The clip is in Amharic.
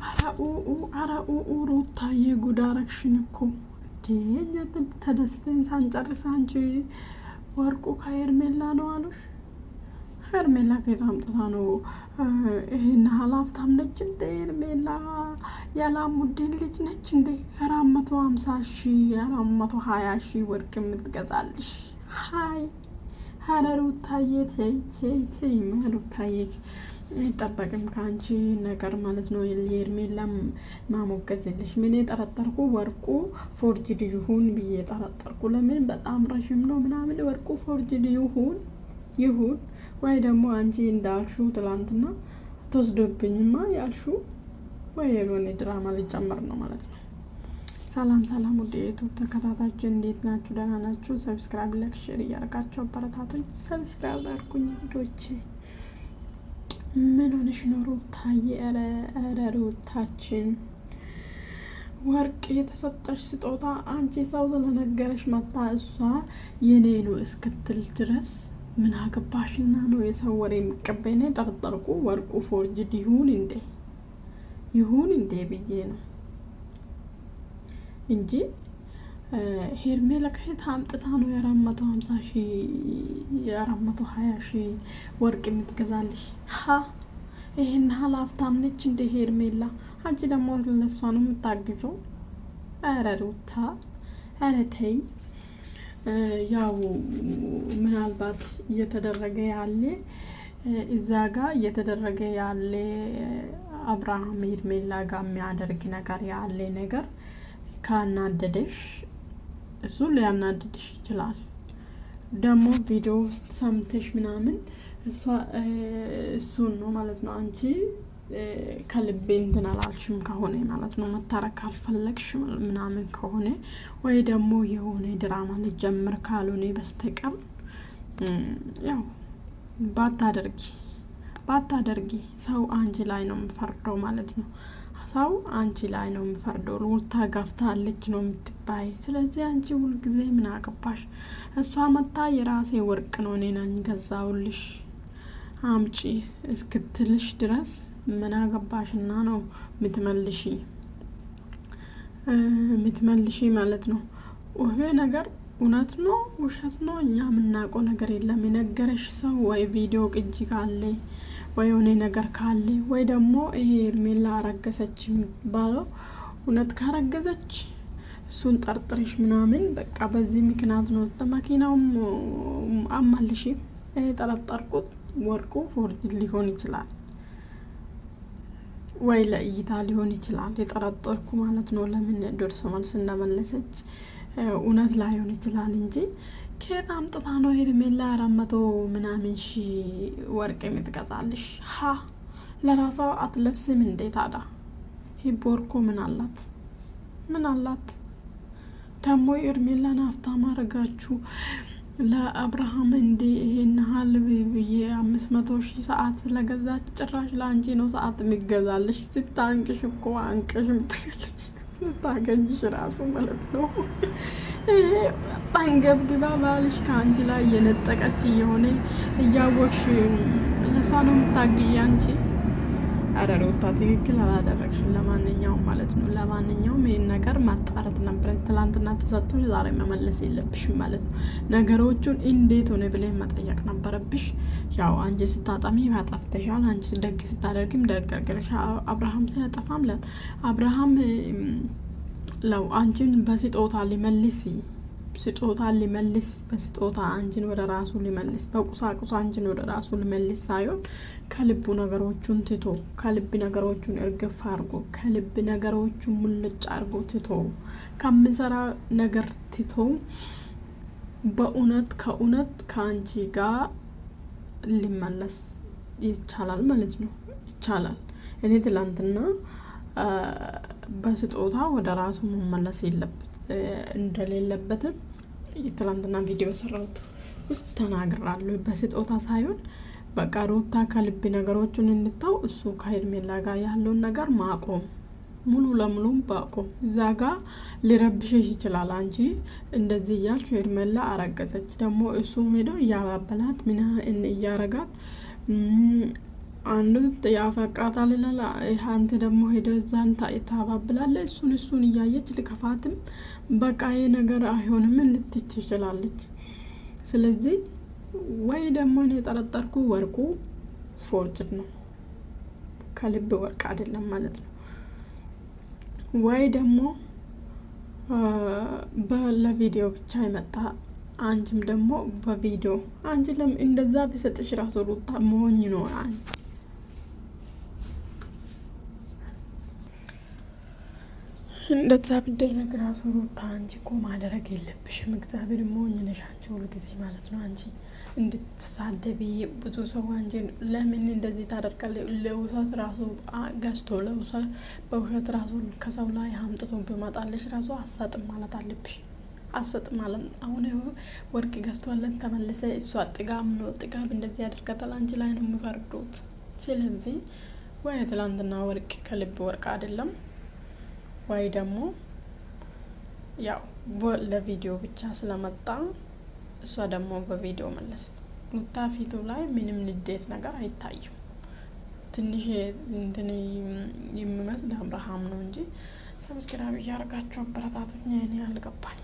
አራኡ ሩታዬ ጉድ አረግሽን እኮ እኛ ተደስተን ሳንጨርስ አንቺ ወርቁ ከሄርሜላ ነው አሉሽ። ሄርሜላ ከየት አምጥታ ነው ይሄን ሀላፍታም ነች እንደ ሄርሜላ ያላሙዲን ልጅ ነች እንደ 450,000 420,000 ወርቅ የምትገዛልሽ? ሀይ ሩታዬ ተይ ሩታዬ አይጠበቅም ከአንቺ ነገር ማለት ነው። የሄርሜላ ማሞገዝ የለሽ። ምን የጠረጠርኩ ወርቁ ፎርጅድ ይሁን ብዬ ጠረጠርኩ። ለምን በጣም ረዥም ነው ምናምን ወርቁ ፎርጅድ ይሁን ወይ ደግሞ አንቺ እንዳልሹ ትላንትና ተወስዶብኝማ ያልሹ ወይ የሆነ ድራማ ሊጨመር ነው ማለት ነው። ሰላም ውድ የዩቱብ ተከታታዮች እንዴት ናችሁ? ደህና ናችሁ? ሰብስክራይብ ላይክ ሼር እያደረጋችሁ አበረታቱኝ። ሰብስክራይብ አድርጉኝ ቪዲዮቼ። ምን ሆነሽ ነው ሩታዬ? ኧረ ሩታችን ወርቅ የተሰጠሽ ስጦታ አንቺ ሰው ስለነገረሽ መጣ እሷ የኔ ነው እስክትል ድረስ ምን አገባሽና ነው የሰው ወሬ የሚቀበይ ነው? ጠርጠርኩ ወርቁ ፎርጅድ ይሁን እንዴ ብዬ ነው እንጂ ሄርሜላ ከየት አምጥታ ነው 450,000 420,000 ወርቅ የምትገዛልሽ? ይሄን ሀላፍታም ነች እንደ ሄርሜላ። አንቺ ደግሞ ለሷ ነው የምታግዘው። ኧረ ሩታ ኧረ ተይ። ያው ምናልባት እየተደረገ ያለ እዛ ጋር እየተደረገ ያለ አብርሃም ሄርሜላ ጋር የሚያደርግ ነገር ያለ ነገር ካናደደሽ እሱ ሊያናድድሽ ይችላል። ደግሞ ቪዲዮ ውስጥ ሰምተሽ ምናምን እሱን ነው ማለት ነው አንቺ ከልቤ እንትን አላልሽም ከሆነ ማለት ነው መታረቅ ካልፈለግሽ ምናምን ከሆነ ወይ ደግሞ የሆነ ድራማ ሊጀምር ካልሆነ በስተቀር ያው ባታደርጊ ሰው አንቺ ላይ ነው የምፈርደው ማለት ነው። ሰው አንቺ ላይ ነው የምፈርደው። ሩታ ገፍታለች ነው የምትባይ። ስለዚህ አንቺ ሁልጊዜ ምን አገባሽ? እሷ መታ የራሴ ወርቅ ነው እኔ ነኝ ገዛውልሽ አምጪ እስክትልሽ ድረስ ምን አገባሽና ነው ምትመልሺ ማለት ነው። ይሄ ነገር እውነት ነው ውሸት ነው እኛ የምናውቀው ነገር የለም። የነገረሽ ሰው ወይ ቪዲዮ ቅጂ ካለ ወይ የሆነ ነገር ካለ ወይ ደግሞ ይሄ ሄርሜላ አረገዘች የሚባለው እውነት ካረገዘች እሱን ጠርጥረሽ ምናምን በቃ በዚህ ምክንያት ነው መኪናውም አማልሽ ጠረጠርኩት ወርቁ ፎርጅድ ሊሆን ይችላል ወይ ለእይታ ሊሆን ይችላል የጠረጠርኩ ማለት ነው። ለምን ደርሶ መልስ እንደመለሰች እውነት ላይሆን ይችላል እንጂ ከየት አምጥታ ነው ሄርሜላ 400 ምናምን ሺህ ወርቅ የምትገዛልሽ? ለራሷ አትለብስም እንዴ ታዲያ? ሂቦርኮ ምን አላት ደግሞ ሄርሜላን ሀብታም አረጋችሁ ለአብርሃም እንዴ ይሄን ሀል ብዬ 500,000 ሰዓት ስለገዛች ጭራሽ ለአንቺ ነው ሰዓት የሚገዛልሽ? ስታንቅሽ እኮ አንቅሽ ምትገልሽ ስታገኝሽ ራሱ ማለት ነው። ይሄ አንገብግባ ባልሽ ከአንቺ ላይ የነጠቀች እየሆነ እያወቅሽ ለሷ ነው የምታግዢ አንቺ። ኧረ ሩታ ትክክል አላደረግሽም። ለማንኛውም ማለት ነው ይህን ነገር ማጣራት ነበር። ትላንትና ተሰጥቶሽ ዛሬ መመለስ የለብሽም ማለት ነው። ነገሮቹን እንዴት ሆነ ብለሽ መጠየቅ ነበረብሽ። ያው አንቺ ስታጠሚ ያጠፍተሻል፣ አንቺ ደግ ስታደርግም ደግ አድርገሽ። አብርሃም ሲያጠፋም አብርሃም ለው አንቺን በስጦታ ሊመልስ በስጦታ አንቺን ወደ ራሱ ሊመልስ በቁሳቁስ አንቺን ወደ ራሱ ሊመልስ ሳይሆን ከልቡ ነገሮቹን ትቶ ከልብ ነገሮቹን እርግፍ አድርጎ ከልብ ነገሮቹን ሙልጭ አድርጎ ትቶ ከምሰራ ነገር ትቶ በእውነት ከእውነት ከአንቺ ጋር ሊመለስ ይቻላል ማለት ነው። ይቻላል። እኔ ትላንትና በስጦታ ወደ ራሱ መመለስ እንደሌለበትም ትላንትና ቪዲዮ ሰራሁት ውስጥ ተናግራለሁ። በስጦታ ሳይሆን በቃ ሩታ ከልብ ነገሮችን እንድታው እሱ ከሄርሜላ ጋር ያለውን ነገር ማቆም ሙሉ ለሙሉ ባቆም። እዛ ጋር ሊረብሽሽ ይችላል። አንቺ እንደዚህ እያልሽ ሄርሜላ አረገዘች ደግሞ እሱ ሄዶ እያባበላት ምን እያረጋት አንዱ ያፈቅራታል ይላል፣ አንተ ደግሞ ሄደ እዛን ታባብላለች። እሱን እያየች ልከፋትም በቃ ይሄ ነገር አይሆንም ልትች ትችላለች። ስለዚህ ወይ ደግሞ እኔ የጠረጠርኩ ወርቁ ፎርጅድ ነው፣ ከልብ ወርቅ አይደለም ማለት ነው። ወይ ደግሞ ለቪዲዮ ብቻ የመጣ አንቺም ደግሞ በቪዲዮ አንቺ እንደዛ ቢሰጥሽ ራሱ ሩታ መሆኝ ነው። እንደዛ ብደረግ ራሱ ሩታ አንቺ እኮ ማድረግ የለብሽም። እግዚአብሔር መሆኝ ነሽ አንቺ ሁሉ ጊዜ ማለት ነው። አንቺ እንድትሳደቢ ብዙ ሰው አንቺ ለምን እንደዚህ ታደርጋለች? ለውሰት ራሱ ገዝቶ በውሸት ራሱ ከሰው ላይ አምጥቶ ቢመጣልሽ ራሱ አሰጥም ማለት አለብሽ። አሰጥም ማለት አሁን ወርቅ ገዝቷለን ተመልሰ እሷ ጥጋብ ነው፣ ጥጋብ እንደዚህ ያደርጋታል። አንቺ ላይ ነው የሚፈርዱት። ስለዚህ ወይ ትላንትና ወርቅ ከልብ ወርቅ አይደለም፣ ወይ ደግሞ ያው ለቪዲዮ ብቻ ስለመጣ እሷ ደግሞ በቪዲዮ መለሰች። ሩታ ፊቱ ላይ ምንም ንዴት ነገር አይታይም። ትንሽ እንትን የሚመስል አብርሃም ነው እንጂ ሰብስክራይብ እያደረጋችሁ አበረታቱኝ። እኔ አልገባኝ።